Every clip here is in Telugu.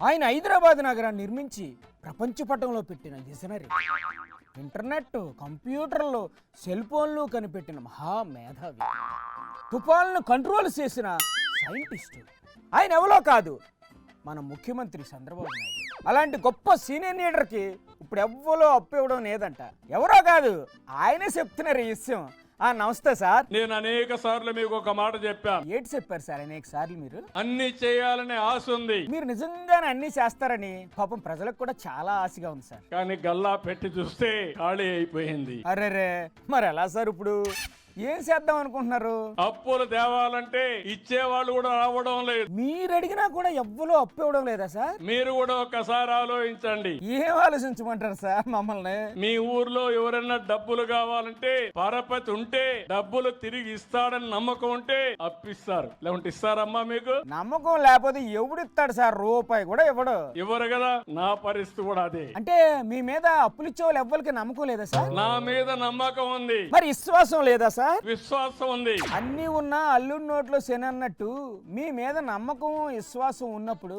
ఆయన హైదరాబాద్ నగరాన్ని నిర్మించి ప్రపంచ పటంలో పెట్టిన విజనరీ. ఇంటర్నెట్, కంప్యూటర్లు, సెల్ ఫోన్లు కనిపెట్టిన మహామేధావి. తుఫాన్లను కంట్రోల్ చేసిన సైంటిస్టు. ఆయన ఎవరో కాదు, మన ముఖ్యమంత్రి చంద్రబాబు నాయుడు. అలాంటి గొప్ప సీనియర్ లీడర్కి ఇప్పుడు ఎవ్వరో అప్పు ఇవ్వడం లేదంట. ఎవరో కాదు, ఆయనే చెప్తున్నారు ఈ విషయం. నమస్తే సార్. నేను అనేక సార్లు మీకు ఒక మాట చెప్పాను. ఏంటి చెప్పారు సార్ అనేక సార్లు? మీరు అన్ని చేయాలనే ఆశ ఉంది. మీరు నిజంగానే అన్ని చేస్తారని పాపం ప్రజలకు కూడా చాలా ఆశగా ఉంది సార్. కానీ గల్లా పెట్టి చూస్తే ఖాళీ అయిపోయింది. అరేరే, మరి ఎలా సార్ ఇప్పుడు ఏం చేద్దాం అనుకుంటున్నారు? అప్పులు తేవాలంటే ఇచ్చేవాళ్ళు కూడా రావడం లేదు. మీరు అడిగినా కూడా ఎవ్వరూ అప్పు ఇవ్వడం లేదా సార్? మీరు కూడా ఒక్కసారి ఆలోచించండి. ఏం ఆలోచించమంటారు సార్ మమ్మల్ని? మీ ఊర్లో ఎవరైనా డబ్బులు కావాలంటే పరపతి ఉంటే, డబ్బులు తిరిగి ఇస్తాడని నమ్మకం ఉంటే అప్పిస్తారు. లేకుంటే ఇస్తారమ్మా? మీకు నమ్మకం లేకపోతే ఎవడిస్తాడు సార్? రూపాయి కూడా ఇవ్వడు. ఇవ్వరు కదా. నా పరిస్థితి కూడా అదే. అంటే మీ మీద అప్పులు ఇచ్చే వాళ్ళు ఎవ్వరికి నమ్మకం లేదా సార్? నా మీద నమ్మకం ఉంది. మరి విశ్వాసం లేదా సార్? విశ్వాసం ఉంది. అన్ని ఉన్నా అల్లుడి నోట్లో శని అన్నట్టు మీ మీద నమ్మకం, విశ్వాసం ఉన్నప్పుడు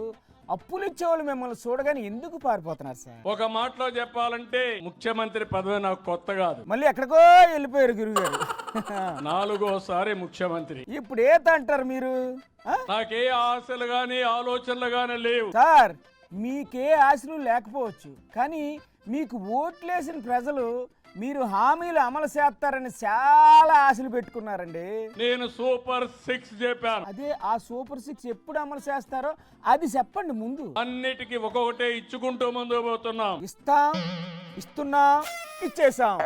అప్పులు ఇచ్చేవాళ్ళు మిమ్మల్ని చూడగానే ఎందుకు పారిపోతున్నారు సార్? ఒక మాటలో చెప్పాలంటే ముఖ్యమంత్రి పదవి నాకు కొత్త కాదు. మళ్ళీ ఎక్కడికో వెళ్ళిపోయారు గురుగారు. 4వ ముఖ్యమంత్రి. ఇప్పుడు ఏతంటారు మీరు? నాకే ఆశలు గాని ఆలోచనలు గాని లేవు సార్. మీకే ఆశలు లేకపోవచ్చు, కానీ మీకు ఓట్లేసిన ప్రజలు మీరు హామీలు అమలు చేస్తారని చాలా ఆశలు పెట్టుకున్నారండి. నేను సూపర్ 6 చెప్పాను. అదే ఆ సూపర్ 6 ఎప్పుడు అమలు చేస్తారో అది చెప్పండి ముందు. అన్నిటికీ ఒక్కొక్కటే ఇచ్చుకుంటూ ముందు పోతున్నాం. ఇస్తాం, ఇస్తున్నాం, ఇచ్చేసాం,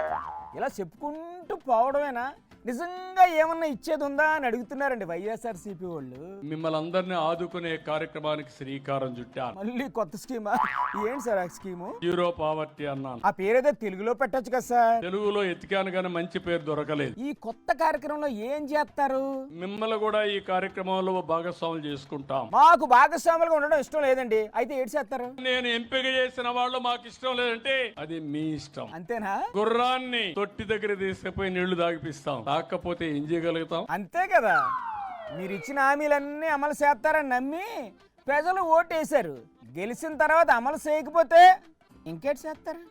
ఇలా చెప్పుకుంటూ పోవడమేనా? నిజంగా ఏమన్నా ఇచ్చేది ఉందా అని అడుగుతున్నారండి వైఎస్ఆర్సీపీ వాళ్ళు. మిమ్మల్ని అందరినీ ఆదుకునే కార్యక్రమానికి శ్రీకారం చుట్టాను. మళ్ళీ కొత్త స్కీమా? ఏంటి సార్ ఆ స్కీము? జీరో పావర్టీ అన్నాను. ఆ పేరేదో తెలుగులో పెట్టొచ్చు కదా సార్. తెలుగులో ఎతికాను కానీ మంచి పేరు దొరకలేదు. ఈ కొత్త కార్యక్రమంలో ఏం చేస్తారు? మిమ్మల్ని కూడా ఈ కార్యక్రమంలో భాగస్వాములు చేసుకుంటాం. మాకు భాగస్వాములుగా ఉండడం ఇష్టం లేదండి. అయితే ఏడు చేస్తారు? నేను ఎంపిక చేసిన వాళ్ళు మాకు ఇష్టం లేదంటే అది మీ ఇష్టం. అంతేనా? గుర్రాన్ని తొట్టి దగ్గర తీసుకుపోయి నీళ్లు తాగిపిస్తాం, తాకపోతే ఏం చేయగలుగుతాం? అంతే కదా. మీరు ఇచ్చిన హామీలన్నీ అమలు చేస్తారని నమ్మి ప్రజలు ఓటేశారు. గెలిచిన తర్వాత అమలు చేయకపోతే ఇంకేటి చేస్తారు?